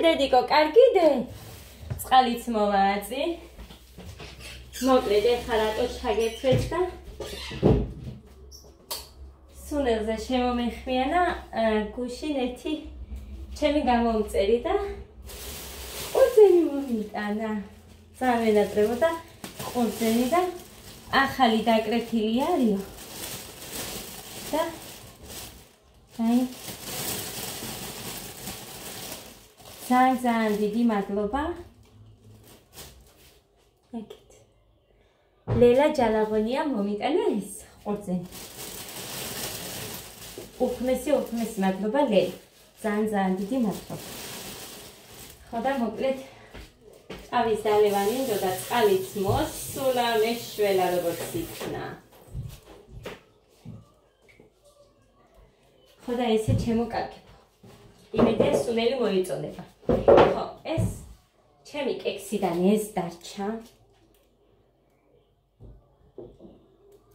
დედიკო, კარგიდე? წყალიც მოვააწი. მოკლედ ეხლა რატო ჩაგერთვეთ და სუნელზე შემომეხმიანა გუშინ ერთი ჩემი გამომწერი და ყურძენი მომიტანა. ძალიან მენატრებოდა ყურძენი და ახალი დაკრეფილი არისო. და აი ძალიან დიდი მადლობა. ეკეთ. ლელა ჯალაღონია მომიტანა ეს ყურძენი. უხმესი მადლობა ლელა. ძალიან დიდი მადლობა. ხო და მოკლედ ავის დალევანი და წყალიც მოსულა მეშველა როგორც იქნა. ხო და ესე ჩემოკარგებო. იმედია სუნელი მოიწონება. ხო, ეს ჩემი კექსიდან ეს დარჩა.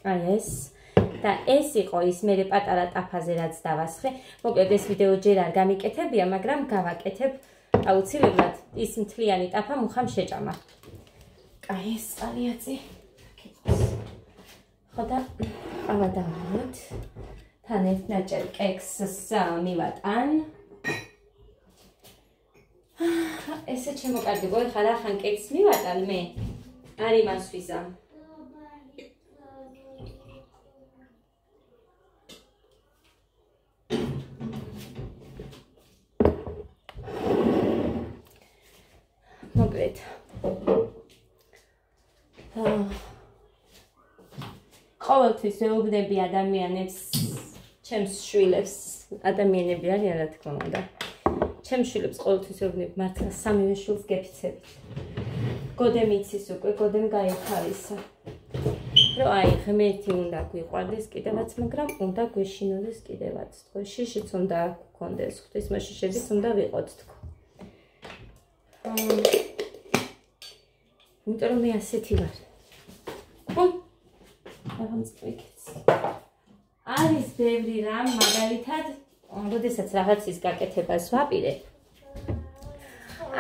აი ეს და ეს იყო ის მე პატარა ტაფაზე რაც დავასხე. მოკლედ ეს ვიდეო ჯერ არ გამიკეთებია, მაგრამ გავაკეთებ აუცილებლად ის მთლიანი ტაფა მუხამ შეჭამა. აი ეს წყალიაწი. ხო და ამა დავაროთ. თან ერთ ნაჭერ კექსს მივატან. ესე ჩემოკარგებო, ეხლა რახან კექსს მივატან მე? არ იმას ვიზამ. მოკლედ. ყოველთვის ვეუბნები ადამიანებს, ჩემს შვილებს, ადამიანები არიან რა თქმა უნდა. ჩემს შვილებს ყოველთვის ვეუბნები მართლა სამივე შვილს გეფიცებით. გოდემ იცის უკვე, გოდემ გაიხარისა. რომ აი ღმერთი უნდა გვიყვარდეს კიდევაც, მაგრამ უნდა გვეშინოდეს კიდევაც. თქო, შიშიც უნდა გქონდეს, ღვთისმოშიშებიც უნდა ვიყოთ თქო. იმიტომ რომ მე ასეთი ვარ. არის ბევრი რამ, მაგალითად, როდესაც რაღაცის გაკეთებას ვაპირებ.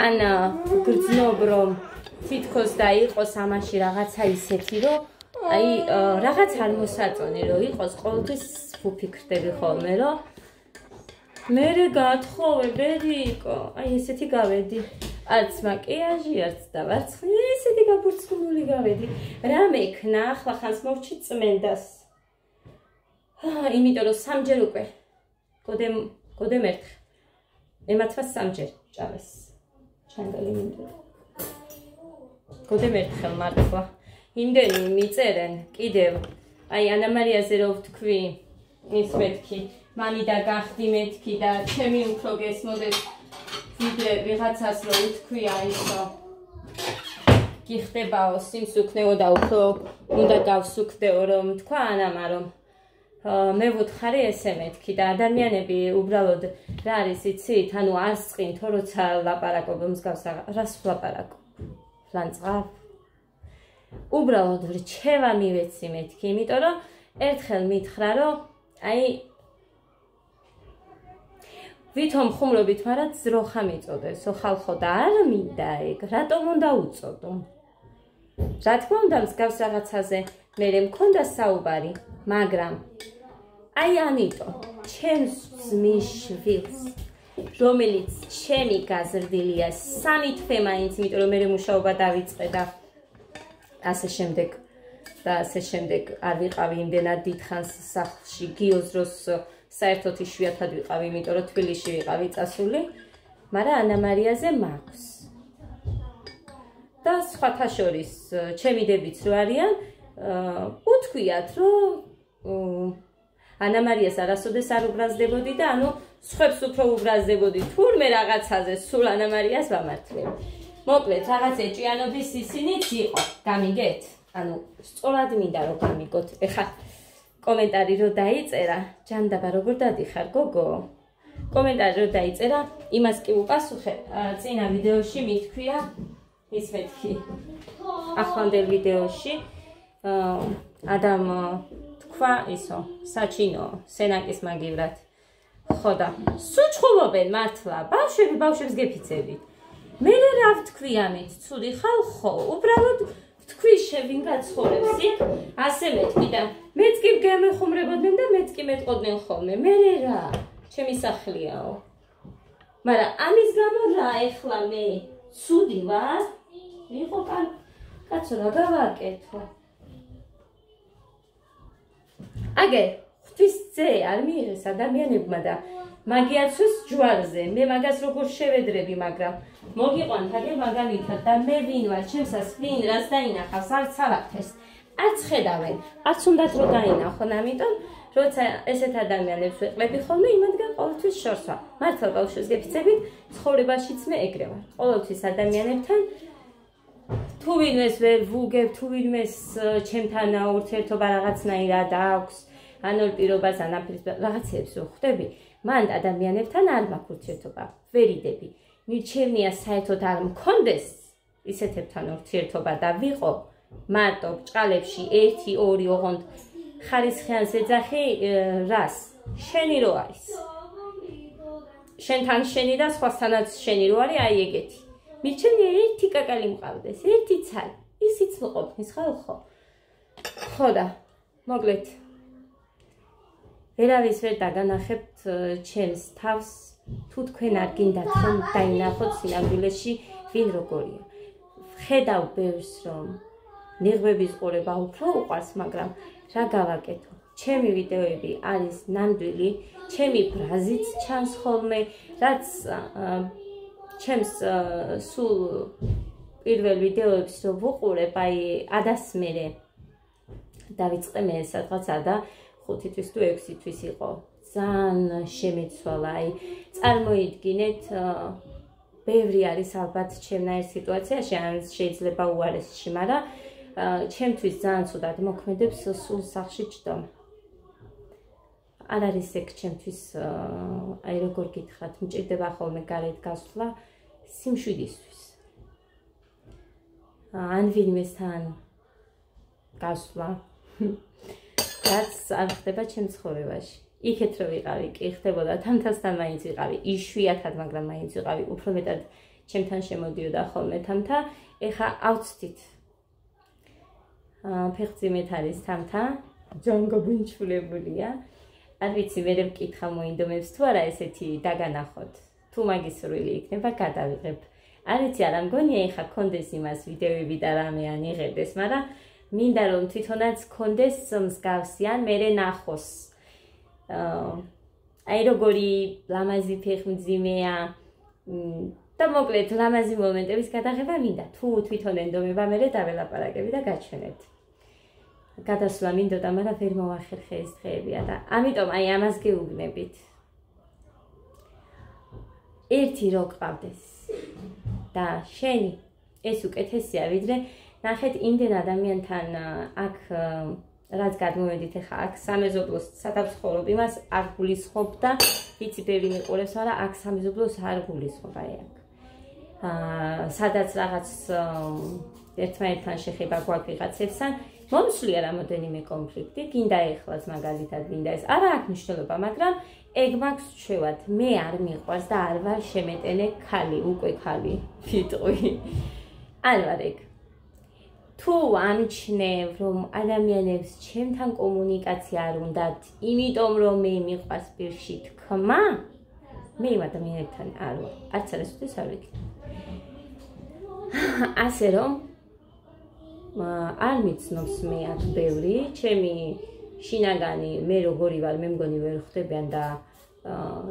ან გრძნობ რომ თითქოს და იყოს ამაში რაღაცა ისეთი, რომ აი რაღაც არ მოსაწონი რომ იყოს, ყოველთვის ვუფიქრდები ხოლმე, რომ მე გათხოვე ბედიკო, აი ესეთი გავედი. არც მაკიაჟი, არც დავარცხნი, ესეთი გაბურცმული გავედი. რა მექნა, ახლა ხანს მოვჩი წმენდას. იმიტომ რომ სამჯერ უკვე გოდემ ერთხელ. ემათმა სამჯერ ჭამეს. ჩანგალი მინდა. გოდემ ერთხელ მართლა. იმდენი მიწერენ კიდევ. აი ანა მარიაზე რო ვთქვი, ის მეთქი, მამი და გახდი მეთქი და ჩემი უფრო გესმოდეს. ვიდრე ვიღაცას რო უთქვია ისო გიხდებაო სიმსუქნეო და უფრო უნდა გავსუქდეო რომ თქვა ანამა რომ მე ვუთხარი ესე მეთქი და ადამიანები უბრალოდ რა არის იცით ანუ არ სწყინთო როცა ლაპარაკობ მსგავს რას ვლაპარაკობ ლანწყავ უბრალოდ რჩევა მივეცი მეთქი იმიტომ რომ ერთხელ მითხრა რომ აი ვითომ ხუმრობით, მაგრამ ძროხა მიწოდესო ხალხო და არ მინდა ეგ, რატომ უნდა უწოდო? რა თქმა უნდა, მსგავს რაღაცაზე მე მქონდა საუბარი, მაგრამ აი ამიტომ, ჩემს ძმის შვილს, რომელიც ჩემი გაზრდილია, სამი თვე მაინც, იმიტომ რომ მე მუშაობა დავიწყე და ასე შემდეგ არ ვიყავი იმდენად დიდხანს სახლში გიოს დროს საერთოდ იშვიათად ვიყავი, იმიტომ რომ თბილისში ვიყავი წასული, მაგრამ ანა მარიაზე მაქვს. და სხვათა შორის ჩემი დებიც რო არიან, უთქვიათ, რომ ანა მარიას არასოდეს არ უბრაზდებოდი და ანუ სხვებს უფრო უბრაზდებოდი. თურმე რაღაცაზე სულ ანა მარიას ვამართლებ. მოკლედ, რაღაც ეჭიანობის ისინიც იყო, გამიგეთ? ანუ სწორად მინდა რომ გამიგოთ. ეხლა კომენტარი რო დაიწერა, ჯანდაბა როგორ დადიხარ გოგო? კომენტარი რო დაიწერა, იმას კი უპასუხე, წინა ვიდეოში მithქვია, ის მეთქი. ახლანდელ ვიდეოში ადამ თქვა ისო, საჩინო, სენაკის მაგივრად. ხო და სუჩხუბობენ მართლა ბავშვებს გეფიცებით მე რა ვთქვი ამით ცუდი ხალხო უბრალოდ ვთქვი შევინ გაცხოვრებს იქ ასე მეთქვი და მეც კი გამეხუმრებოდნენ და მეც კი მეტყოდნენ ხოლმე მე რა ჩემი სახლიაო მაგრამ ამის გამო რა ეხლა მე ცუდი ვარ იყო კაცო რა გავაკეთო აგერ ღვთის ძე არ მიიღეს ადამიანებმა და მაგიაცვეს ჯვარზე მე მაგას როგორ შევედრები მაგრამ მოგიყვანთ აგერ მაგალითად და მე ვინ ვარ ჩემსას ვინ რას დაინახავს არც არაფერს არც ხედავენ არც უნდათ რომ დაინახონ ამიტომ როცა ესეთ ადამიანებს ვეყლები ხოლმე იმათგან ყოველთვის შორს ვარ მართლა ბავშვებს გეფიცებით ცხოვრებაშიც მე ეგრე ვარ ყოველთვის ადამიანებთან თუ ვინმეს ვერ ვუგებ თუ ვინმეს ჩემთან ურთიერთობა რაღაცნაირად აქვს ან ორ პირობას ან რაღაცებს ვხვდები მან ადამიანებთან არ მაქვს ურთიერთობა ვერიდები მირჩევნია საერთოდ არ მქონდეს ისეთებთან ურთიერთობა და ვიყო მარტო ბჭყალებში 1 2 ოღონდ ხარისხიანს ეძახი რას შენი რო არის შენთან შენი და სხვასთანაც შენი რო არის აი ეგეთი მირჩევნია ერთი კაკალი მყავდეს ერთი ცალი ისიც მოყოფნის ხალხო ხო და მოკლედ ვერავის ვერ დაგანახებთ ჩემს თავს თუ თქვენ არ გინდათ რომ დაინახოთ სინამდვილეში ვინ როგორია ხედავ ბევრს რომ ნიღბების ყურება უფრო უყვარს მაგრამ რა გავაკეთო ჩემი ვიდეოები არის ნამდვილი ჩემი ბრაზიც ჩანს ხოლმე რაც ჩემს სულ პირველ ვიდეოებს რო ვუყურებ აი ადასმერე დავიწყე მე სადღაცა და 5 თვის თუ 6 თვის იყო ძალიან შემეცვალა აი წარმოიდგინეთ ბევრი არის ალბათ ჩემნაირ სიტუაციაში ან შეიძლება უარესში მაგრამ ჩემთვის ძალიან ცუდად მოქმედებს სულ სახში ჭდომა არ არის ეგ ჩემთვის აი როგორ გითხრათ მჭირდება ხოლმე გარეთ გასვლა სიმშვიდისთვის ან ვინმესთან გასვლა რაც არ ხდება ჩემ ცხოვრებაში იქეთ რო ვიყავი კი ხდებოდა თამთასთან მაინც ვიყავი იშვიათად მაგრამ მაინც ვიყავი უფრო მეტად ჩემთან შემოდიოდა ხოლმე თამთა ეხა ავწდით ფეხძიმეთ არის თამთა ჯონგო ბინჩულებულია არ ვიცი მე ვკითხა მოინდომებს თუ არა ესეთი დაგანახოთ თუ მაგის სურვილი იქნება გადავიღებ არ ვიცი არა მგონია ეხა კონდეს იმას ვიდეოები და რამე ან იღებდეს მაგრამ მინდა რომ თვითონაც კონდეს მსგავსი ან მე ნახოს აი როგორი ლამაზი ფეხმძიმეა და მოკლედ ლამაზი მომენტების გადაღება მინდა თუ თვითონ ენდომება მე დაველაპარაკები და გაჩვენებთ გადასვლა მინდოდა მაგრამ ვერ მოვახერხე ეს დღეებია და ამიტომ აი ამას გეუბნებით ერთი რო ყავდეს და შენი ეს უკეთესია ვიდრე ნახეთ იმდენ ადამიანთან აქ რაც გადმოვედით ახლა აქ სამეზობლოს სადაც ხოვრობ იმას არ გულისხმობ და ვიცი ბევრი მიყურებს მაგრამ აქ სამეზობლოს არ გულისხმობ აი აქ სადაც რაღაც ერთმანეთთან შეხება გვაქვს ვიღაცებსთან მომსვლია რამოდენიმე კონფლიქტი გინდა ეხლას მაგალითად გინდა ეს არა აქვს მნიშვნელობა მაგრამ ეგ მაქვს ჩვევად მე არ მიყვარს და არ ვარ შემეტენე ქალი უკვე ქალი ვიტყვი არ ვარ ეგ თუ ამჩნევ რომ ადამიანებს ჩემთან კომუნიკაცია არ უნდათ იმიტომ რომ მე მიყვარს პირში თქმა მე იმ ადამიანებთან არ ვარ არც არასოდეს არ ვიქნებ ასე რომ არ მიცნობს მე აქ ბევრი ჩემი შინაგანი მე როგორი ვარ მე მგონი ვერ ხვდებიან და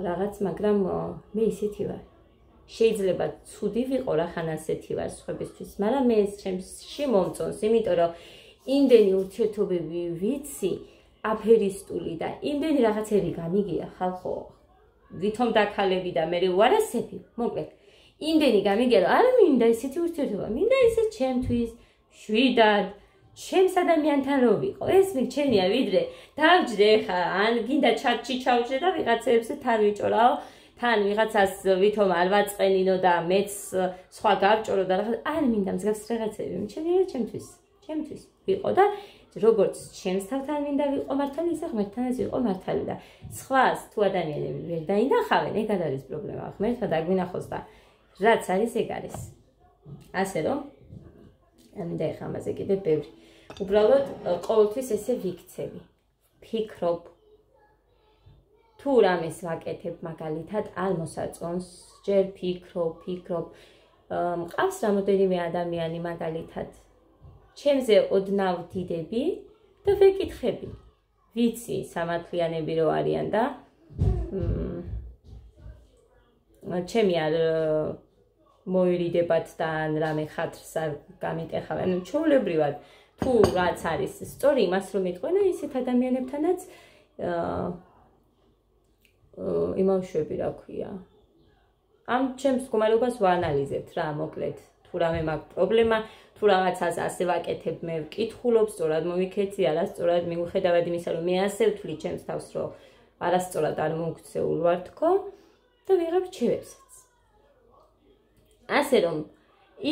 რაღაც მაგრამ მე ისეთი ვარ შეიძლება ცუდი ვიყო რახან ასეთი ვარ სხვებისთვის მაგრამ მე ეს ჩემში მომწონს იმიტომ რომ იმდენი ურთიერთობები ვიცი აფერისტული და იმდენი რაღაცები გამიგია ხალხო ვითომ დაქალები და მე უარესები მოკლედ იმდენი გამიგია რომ არ მინდა ისეთი ურთიერთობა მინდა ისე ჩემთვის შვიდად ჩემს ადამიანთან რო ვიყო ეს მირჩენია ვიდრე დავჯდე ხა ან გინდა ჩატში ჩავჯდე და ვიღაცებს თან ვიჭორაო თან ვიღაცას ვითომ არ ვაწყენინო და მეც სხვა გავჭორო და რაღაც არ მინდა მსგავს რაღაცები მირჩენია ჩემთვის ვიყო და როგორც ჩემს თავთან მინდა ვიყო მართალი, ისე ღმერთთანაც ვიყო მართალი და სხვას თუ ადამიანები ვერ დაინახავენ, ეგ არ არის პრობლემა. ღმერთმა დაგვინახოს და რაც არის, ეგ არის. ასე რომ, მინდა ეხლა ამაზე კიდე ბევრი. უბრალოდ ყოველთვის ესე ვიქცევი. ფიქრობ. თუ რამეს ვაკეთებ მაგალითად, არ მოსაწონს, ჯერ ფიქრობ. მყავს რამოდენიმე ადამიანი მაგალითად ჩემზე ოდნავ დიდები და ვეკითხები. ვიცი, სამართლიანები რო არიან და ჩემი არ მოირიდებათ და ან რამე ხათრს არ გამიტეხავენ. ჩვეულებრივად თუ რაც არის სწორი იმას რომ იტყვენ, ისეთ ადამიანებთანაც იმავშვები რა ქვია. ამ ჩემს მდგომარეობას ვაანალიზებთ რა, მოკლედ. თუ რამე მაქვს პრობლემა, თუ რაღაცას ასე ვაკეთებ, მე ვკითხულობ, სწორად მოვიქეცი, არასწორად მიუხედავად იმისა, რომ მე ასე ვთვლი ჩემს თავს, რომ არასწორად არ მოუქცეულ ვარ თქო და ვიღებ რჩევებსაც. ასე რომ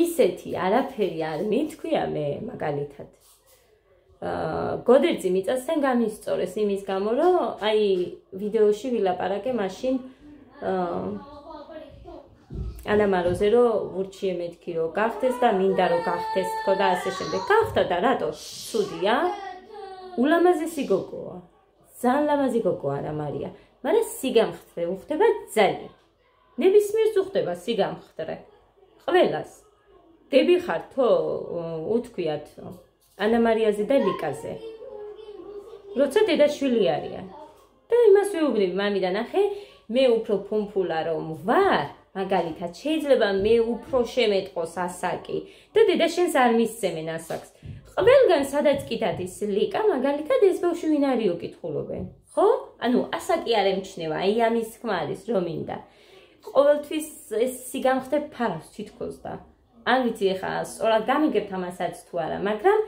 ისეთი არაფერი არ მithქვია მე მაგალითად. გოდერძი მიწასთან გამისწორეს იმის გამო, რომ აი ვიდეოში ვილაპარაკე მაშინ ანამაროზე რომ ვურჩიე მეთქი რომ გახდეს და მინდა რომ გახდეს თქო და ასე შემდეგ. გახდა და რატო? ცუდია? ულამაზესი გოგოა. ძალიან ლამაზი გოგოა რა მარია. მაგრამ სიგამხდრე უხდება ძალიან. ნებისმიერს უხდება სიგამხდრე. ყველას. დები ხარ თო უთქვიათ ანა მარიაზე და ლიკაზე. როცა დედაშვილი არიან. და იმას ვეუბნები მამიდან, ახე მე უფრო ფუმფულა რომ ვარ, მაგალითად შეიძლება მე უფრო შემეტყოს ასაკი და დედა შენს არ მისცემენ ასაკს. ყველგან სადაც კი დადის ლიკა, მაგალითად ეს ბავშვი ვინ არისო კითხულობენ. ხო? ანუ ასაკი არ ემჩნევა, აი ამის თქმა არის რომ მინდა. ყოველთვის ეს სიგამხდე ფარავს თითქოს და არ ვიცი ეხა სწორად გამიგებთ ამასაც თუ არა, მაგრამ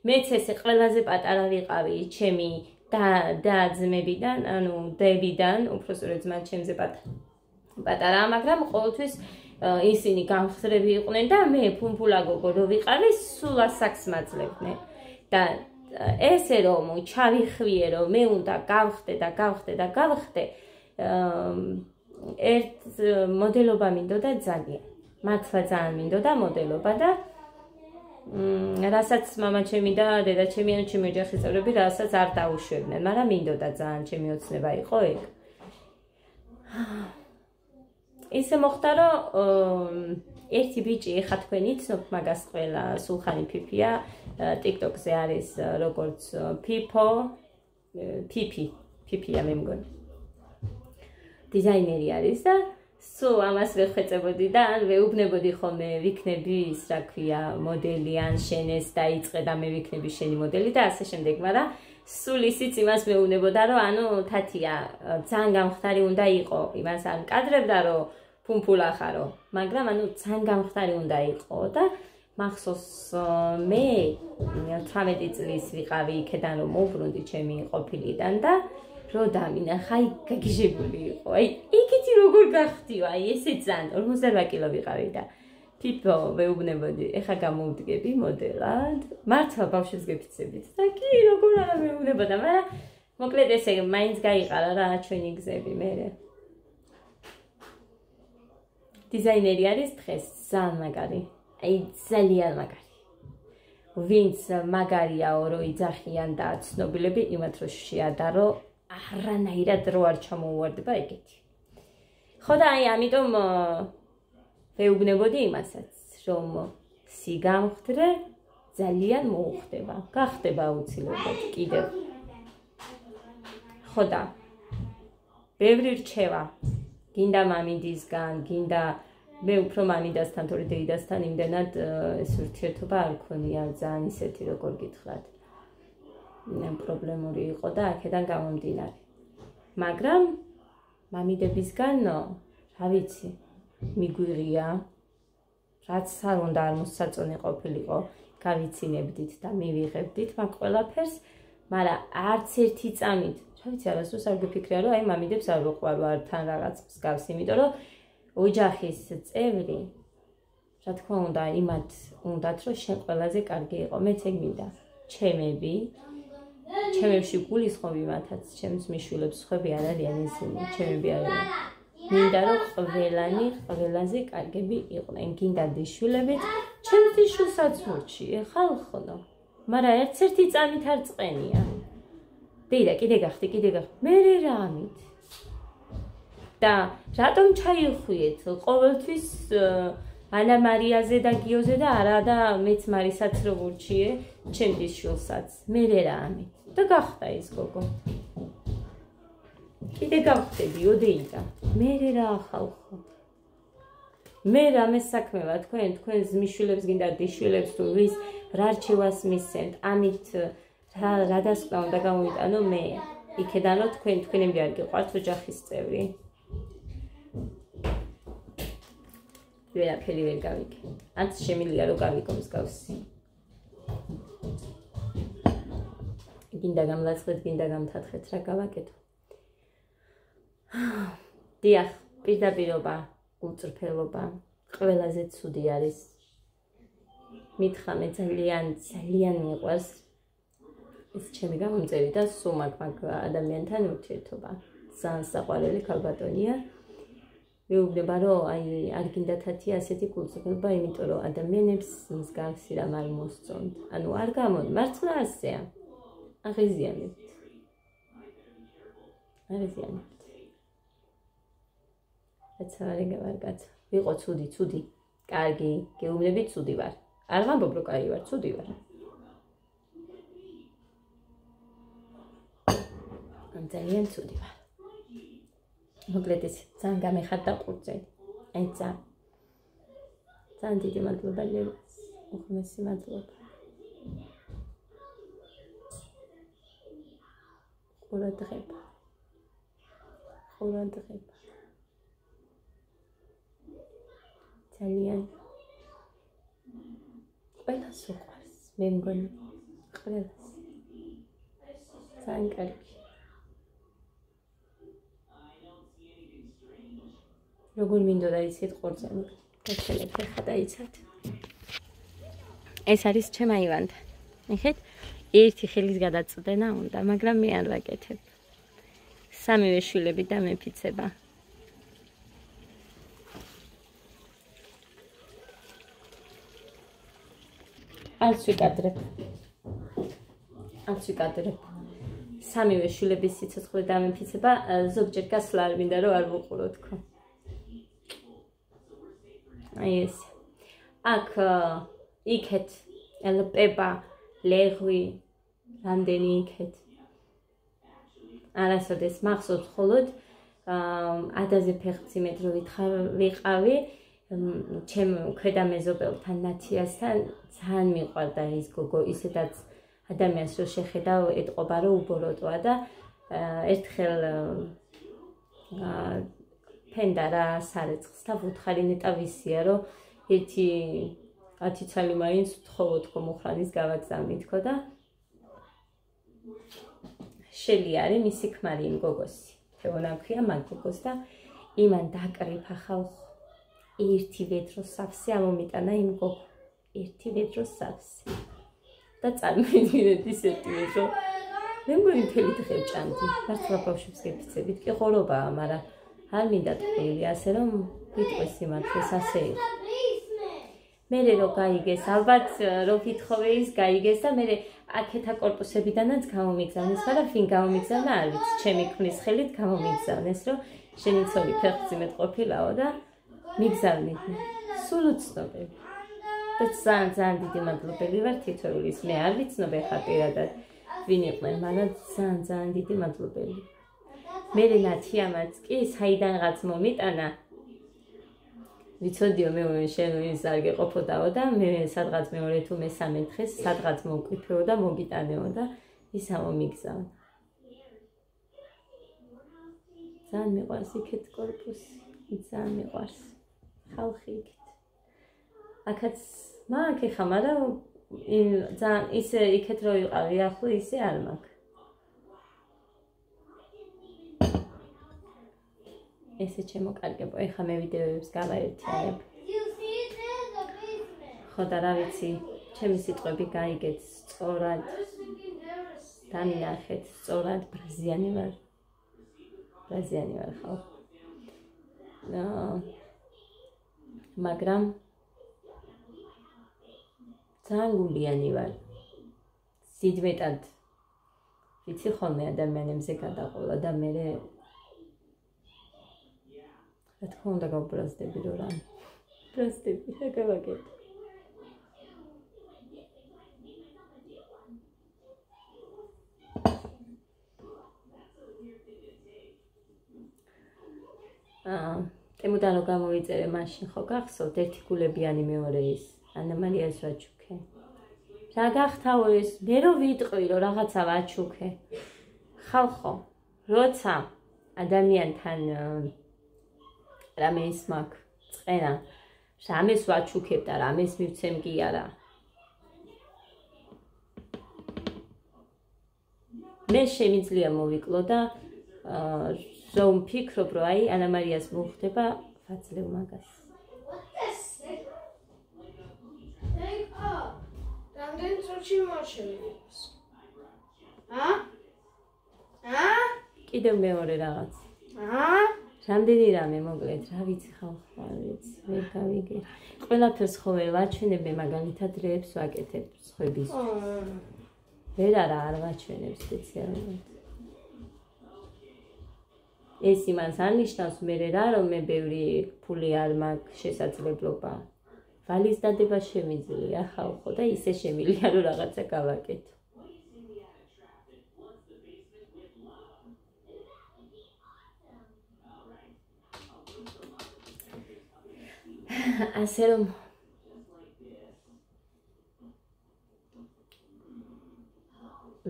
მეც ესე ყველაზე პატარა ვიყავი ჩემი და-ძმებიდან, ანუ დებიდან, უпроსტորად ძმა ჩემზე პატარა, მაგრამ ყოველთვის ისინი გამხდრები იყვნენ და მე ფუმფულა გოგო რო ვიყავი, სულ ასაკს მაძლევდნენ. და ესე რომ ჩავიხვიე რომ მე უნდა გავხდე და გავხდე, ერთ მოდელობა მინდოდა ძალიან. მართლა ძალიან მინდოდა მოდელობა და რასაც მამა ჩემი და დედა ჩემი ან ჩემი ოჯახის წევრები რასაც არ დაუშვებდნენ, მაგრამ მინდოდა ძალიან ჩემი ოცნება იყო ეგ. ისე მოხდა რომ ერთი ბიჭი ეხა თქვენ იცნობთ მაგას ყველა, სულხანი ფიფია, TikTok-ზე არის როგორც ფიფია მე მგონი. დიზაინერი არის და სულ ამას ვეხვეწებოდი და ან ვეუბნებოდი ხოლმე ვიქნები ის რა ქვია მოდელი ან შენეს დაიწყე და მე ვიქნები შენი მოდელი და ასე შემდეგ, მაგრამ სულ ისიც იმას მეუბნებოდა რომ ანუ თათია ძალიან გამხდარი უნდა იყო, იმას არ მკადრებდა რომ ფუმფულა ხარო, მაგრამ ანუ ძალიან გამხდარი უნდა იყო და მახსოვს მე 18 წლის ვიყავი იქიდან რომ მოვბრუნდი ჩემი ყოფილიდან და რო დამინახა, აი გაგიჟებული იყო. აი იქითი როგორ გახდიო, აი ესე ძალიან 48 კილო ვიყავი და ფიფო ვეუბნებოდი, ეხა გამოვდგები მოდელად. მართლა ბავშვებს გეფიცებით და კი როგორ არა მეუბნებოდა, მაგრამ მოკლედ ესე მაინც გაიყარა რა ჩვენი გზები მერე. დიზაინერი არის დღეს ძალიან მაგარი. აი ძალიან მაგარი. ვინც მაგარიაო რო იძახიან და ცნობილები იმათ რო შეადარო არანაირად რო არ ჩამოუვარდება ეგეთი. ხო და აი ამიტომ ვეუბნებოდი იმასაც, რომ სიგამხდრე ძალიან მოუხდება, გახდება აუცილებლად კიდევ. ხო და ბევრი რჩევა, გინდა მამიდისგან, გინდა მე უფრო მამიდასთან, თორე დედასთან იმდენად ეს ურთიერთობა არ ქონია ძალიან ისეთი როგორ გითხრათ. პრობლემური იყო და აქედან გამომდინარე. მაგრამ მამიდებისგან, რა ვიცი, მიგვიღია, რაც არ უნდა არ მოსაწონი ყოფილიყო, გავიცინებდით და მივიღებდით მაგ ყველაფერს, მაგრამ არც ერთი წამით, რა ვიცი, არასდროს არ გიფიქრია, რომ აი მამიდებს არ ვუყვარო არ თან რაღაც მსგავს, იმიტომ რომ ოჯახის წევრი, რა თქმა უნდა, იმათ უნდათ, რომ შენ ყველაზე კარგი იყო, მეც ეგ მინდა. ჩემები ჩემებში გულისხმობ იმათაც, ჩემს მიშვილებს ხვები არ არიან ისინი, ჩემები არიან. მინდა რომ ყველაზე კარგები იყვნენ, გინდა დიშვილებით, ჩემს დიშვილსაც მორჩიე, ხალხო. მაგრამ ერთ-ერთი წამით არ წყენია. დეიდა, კიდე გახდი, მე რა ამით. და რატომ ჩაიხვიეთ ყოველთვის ანა მარიაზე და გიოზე და არა და მეც მარისაც რო ვურჩიე, ჩემ დიშვილსაც, მე რა ამით. და გახდა ის გოგო. კიდე გავხდებიო დეიდა. მე რა ხალხო. მე რამე საქმევა თქვენს მიშვილებს გინდა დიშვილებს თუ ვის რა რჩევას მისცემთ. ამით რა დასკვნა უნდა გამოვიტანო მე. იქედან რომ თქვენები არ გიყვართ ოჯახის წევრი. ვერაფერი ვერ გავიგე. არც შემიძლია რომ გავიგო მსგავსი. გინდა გამლაცხეთ, გინდა გამთათხეთ, რა გავაკეთო. დიახ, პირდაპირობა, გულწრფელობა, ყველაზე ცუდი არის. მითხრა მე ძალიან მიყვარს ეს ჩემი გამომწერი და სუმაკ ადამიანთან ურთიერთობა. ძალიან საყვარელი ქალბატონია. მეუბნება რომ არ გინდათათი ასეთი გულწრფელობა, იმიტომ რომ ადამიანებს მსგავსი რამ არ მოსწონთ. ანუ არ მართლა ასეა. აღიზიანებთ. რაცა არ კაცო. ვიყო ცუდი. კარგი, გეუბნები ცუდი ვარ. არ ვამბობ რომ კაი ვარ, ცუდი ვარ. ძალიან ცუდი ვარ. მოკლედ ეს ძალიან გამეხარდა ყურძენი. აი ძალიან დიდი მადლობა ლევას. უხმესი მადლობა. ყურადღება. ძალიან ყველას უყვარს, მე მგონი ყველას. ძალიან კარგი. როგორ მინდოდა იცით ყურძენი. გაცელებ ხა დაიცათ. ეს არის ჩემ აივანთან. ნახეთ? ერთი ხელის გადაწყვეტა უნდა, მაგრამ მე არ ვაკეთებ. სამივე შვილები და მეფიცება. არც ვიკადრებ. სამივე შვილების სიცოცხლე და მეფიცება ზოგჯერ გასვლა არ მინდა რომ არ ვუყურო თქო. აი ეს. აქ იქეთ ელპება ლეღვი რამდენი იქეთ. არასოდეს მახსოვს მხოლოდ ადაზე ფეხმძიმედ რო ვიყავი ჩემ ქვედა მეზობელთან ნათიასთან ძალიან მიყვარდა ის გოგო ისედაც ადამიანს რო შეხედავ ეტყობა რომ უბოროტოა და ერთხელ ფენდა რა სარეცხს და ვუთხარი ნეტა ვისია რომ ერთი 10 ცალი მაინც ვთხოვო თქო მუხრანის გავაგზავნი თქო და შელი არის მისი ქმარი იმ გოგოსი. თეონა ქვია მაგ გოგოს და იმან დაკრიფა ხალხო. ერთი ვედრო სავსე ამომიტანა იმ გოგო. ერთი ვედრო სავსე. და წარმოიდგინეთ ისეთი ვედრო. მე მგონი მთელი დღე ჭამდი. მართლა ბავშვებს გეფიცებით კი ხორობაა, მაგრამ არ მინდა თქვი ასე რომ ვიტყვი სიმართლეს ასე იყო. მერე რო გაიგეს, ალბათ რო გითხოვე ის გაიგეს და მერე აქეთა კორპუსებიდანაც გამომიგზავნეს, მაგრამ ვინ გამომიგზავნა არ ვიცი, ჩემი ქმრის ხელით გამომიგზავნეს, რომ შენი ცოლი ფეხმძიმედ ყოფილაო და მიგზავნიდნენ. სულ უცნობები. და ძალიან დიდი მადლობელი ვარ თითოეულის. მე არ ვიცნობ ახლა პირადად ვინ იყვნენ, მაგრამ ძალიან დიდი მადლობელი. მერე ნათიამაც კი საიდანღაც მომიტანა. ვიცოდიო მე შენ ის არ გეყოფოდაო და მე სადღაც მეორე თუ მესამე დღეს სადღაც მოვკრიფეო და მოგიტანეო და ის ამომიგზავნა. ძალიან მიყვარს იქეთ კორპუსი, ძალიან მიყვარს ხალხი იქით. აქაც მაგ ეხა, მაგრამ ძალიან ისე იქეთ რო ვიყავი ახლო ისე არ მაგ. ესე შემოკარგებო, ეხა მე ვიდეოებს გავაერთიანებ. ხო და რა ვიცი, ჩემი სიტყვები გაიგეთ სწორად. დამინახეთ, სწორად ბრაზიანი ვარ ხო. მაგრამ ძალიან გულიანი ვარ. სიდმეტად ვიცი ხოლმე ადამიანებზე გადაყოლა და მე რა თქმა უნდა გავბრაზდები რომ რა ბრაზდები რა გავაკეთე. ტემოდან რომ გამოვიწერე მაშინ ხო გახსოვთ ერთი გულებიანი მეორე ის ანა მარიას ვაჩუქე. რა გახთაო ეს მე რო ვიტყვი რომ რაღაცა ვაჩუქე. ხალხო როცა ადამიანთან რამე ის მაქვს წენა რამეს ვაჩუქებ და რამეს მივცემ კი არა. მე შემიძლია მოვიკლო და რომ ვფიქრობ რომ აი ანა მარიას მოხდება ვაძლევ მაგას. რამდენი წუთში მოშევიდოს? კიდევ მეორე რაღაც. რამდენი რამე მოკლედ, რა ვიცი ხალხო, არ ვიცი, ვერ გავიგე. ყველაფერს ხო ვერ ვაჩვენებ, მაგალითად რეებს ვაკეთებ სხვების. ვერ არ ვაჩვენებ სპეციალურად. ეს იმას ანიშნავს მე რა რომ მე ბევრი ფული არ მაქვს შესაძლებლობა. ვალის დადება შემიძლია ხალხო და ისე შემიძლია რომ რაღაცა გავაკეთო. ასე რომ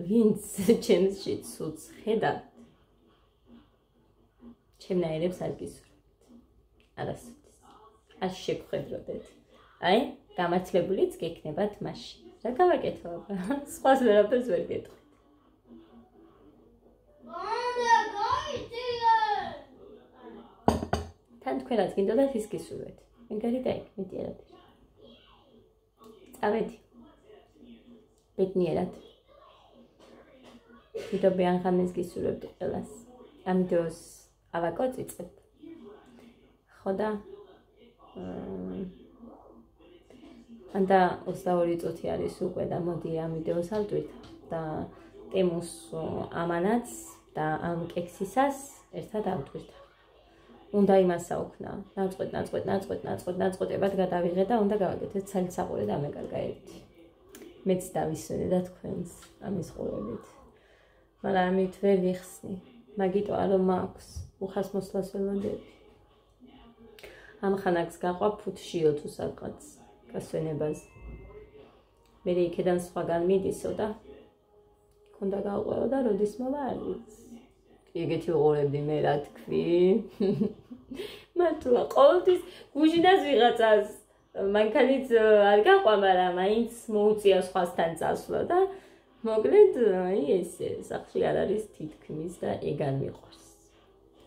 ვინც ჩემში ცუც ხედავ ჩემნაირებს არ გისურვებთ. არასოდეს. არ შეგხვედროდეთ. აი, გამართლებულიც გექნებათ მაშინ. რა გავაკეთო აბა? სხვას ვერაფერს ვერ გეტყვით. თან თქვენაც გინდოდათ ის გისურვეთ. მეგარი დაიქ, მეტიერად. წავედი. ბედნიერად. ვიდობიან ხანს გისურვებთ ყველას. ამ დროს ავაკოწიწებ. ხო და ანდა 22 წუთი არის უკვე და მოდი ამ ვიდეოს ავტვით და ტემუს ამანაც და ამ კექსისას ერთად ავტვით. უნდა იმას საუქნა. ნაწყვეტებად გადავიღე და უნდა გავაკეთეთ ცალსაყური და ამეკარგა ერთი. მეც დავისვენე და თქვენს ამის ყურებით. მაგრამ ამით ვერ ვიხსნი. მაგიტო რომ მაქვს უხას მოსლას ველოდები. ამ ხანაკს გაყვა ფუთშიო თუ სადღაც გასვენებაზე. მე იქიდან სხვაგან მიდისო და ქონდა გავყვეო და როდის მოვა არ ვიცი. ეგეთი უყურებდი მე რა თქვი. მართლა ყოველთვის გუშინას ვიღაცას მანქანით არ გაყვა, მაგრამ მაინც მოუწია სხვასთან წასვლა და მოკლედ აი ესე სახში არ არის თითქმის და ეგ არ მიყვარს.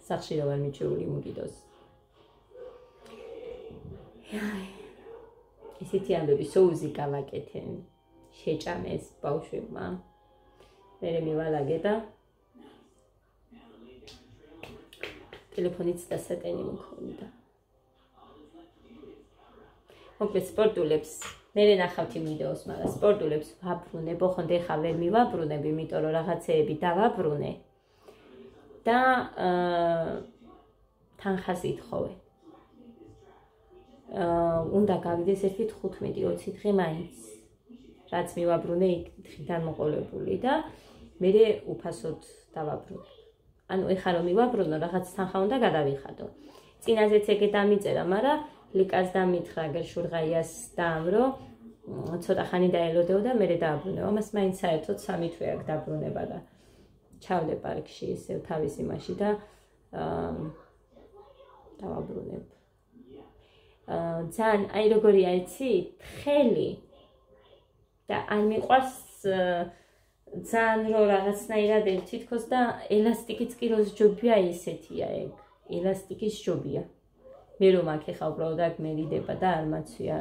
სახში რა ვარ მიჩეული მოგიდოს. ისეთი ამბები სოუზი გავაკეთე. შეჭამეს ბავშვებმა. მე მივალაგე და ტელეფონიც დასატენი მქონდა. მოკლედ სპორტულებს მე ნახავთ იმ ვიდეოს, მაგრამ სპორტულებს ვაბრუნებ, ოხონდ ეხა ვერ მივაბრუნებ, იმიტომ რომ რაღაცეები დავაბრუნე. და თანხას ითხოვე. უნდა გავიდეს ერთი 15-20 დღე მაინც. რაც მივაბრუნე იქ დღიდან მოყოლებული და მე უფასოდ დავაბრუნე. ანუ ეხა რომ მივაბრუნო, რაღაც თანხა უნდა გადავიხადო. წინაზეც ეგე დამიწერა, მაგრამ ლიკას დამითხრა, აგერ შურღაიას დაამრო, ცოტა ხანი დაელოდეო და მე დააბრუნეო. ამას მაინც საერთოდ 3 თვე აქვს დაბრუნება და ჩავდე პარკში ისევ თავის იმაში და დავაბრუნებ. ძალიან აი როგორია იცი, თხელი და არ მიყვარს ძალიან რომ რაღაცნაირად თითქოს და ელასტიკიც კი როს ჯობია ისეთია ეგ. ელასტიკის ჯობია. მე რომ აქ ეხა უბრალოდ აქ მერიდება და არ მაცვია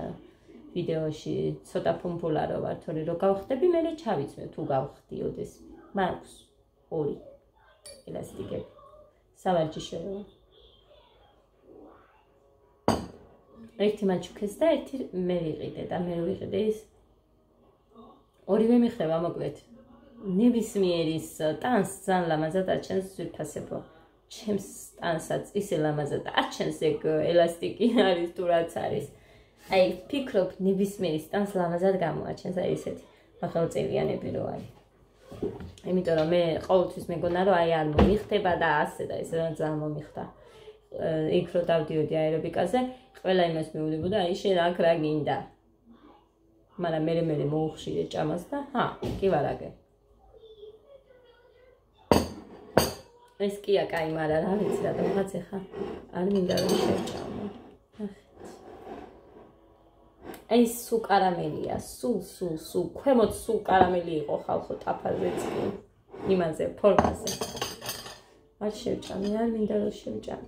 ვიდეოში ცოტა ფუმფულა რო ვარ, თორე რო გავხდები მე ჩავიცმე თუ გავხდიოდეს. მაქვს 2 ელასტიკები. სავარჯიშოა. ერთი მაჩუქეს და ერთი მე ვიყიდე და მე ვიყიდე ის. ორივე მიხდება მოკლედ. ნებისმიერის ტანს ძალიან ლამაზად აჩენს ძვირფასებო. ჩემს ტანსაც ისე ლამაზად აჩენს ეგ ელასტიკი არის თუ რაც არის. აი ფიქრობ ნებისმიერის ტანს ლამაზად გამოაჩენს აი ესეთი სახელწევიანები რო არის. იმიტომ რომ მე ყოველთვის მეგონა რომ აი არ მომიხდება და ასე და ესე ძალიან მომიხდა. იქ რო დავდიოდი აერობიკაზე, ყველა იმას მეუბნებოდა, აი შენ აქ რა გინდა. მაგრამ მე მოუხშირე ჭამას და კი ვარაგე. ეს კია კაი, მაგრამ რა ვიცი რა და მაგაც ეხა არ მინდა რომ შევჭამო. აი სულ კარამელია, სულ ქვემოთ სულ კარამელი იყო ხალხო ტაფაზეც კი. იმაზე ფორმაზე. არ შევჭამე, არ მინდა რომ შევჭამო.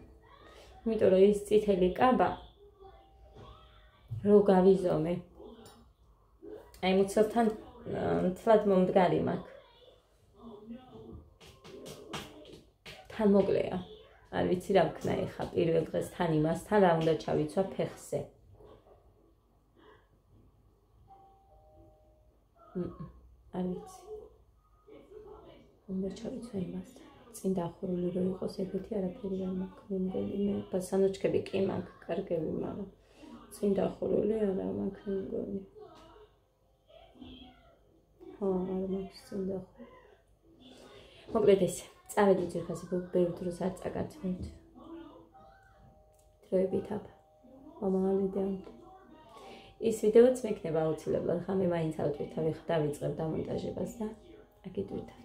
იმიტომ რომ ის წითელი კაბა რო გავიზომე. აი მუცელთან თლად მომდგარი მაქვს. თან მოკლეა. არ ვიცი რა ვქნა ეხა პირველ დღეს თან იმასთან რა უნდა ჩავიცვა ფეხზე. არ ვიცი. უნდა ჩავიცვა იმასთან. წინ დახურული რო იყოს ეგეთი არაფერი არ მაქვს. მე მგონი მე ბასანოჩკები კი მაქვს კარგები, მაგრამ წინ დახურული არა მაქვს მე მგონი. არ მაქვს წინ დახურული. მოკლედ ესე. წავედი ძირფასებო ბევრ დროს არ წაგაცნობთ. დროებით აბა. მომავალ ვიდეომდე. ის ვიდეოც მექნება აუცილებლად, ხა მე მაინც ავტვირთავ, ხა დავიწყებ დამონტაჟებას და აკეთებ.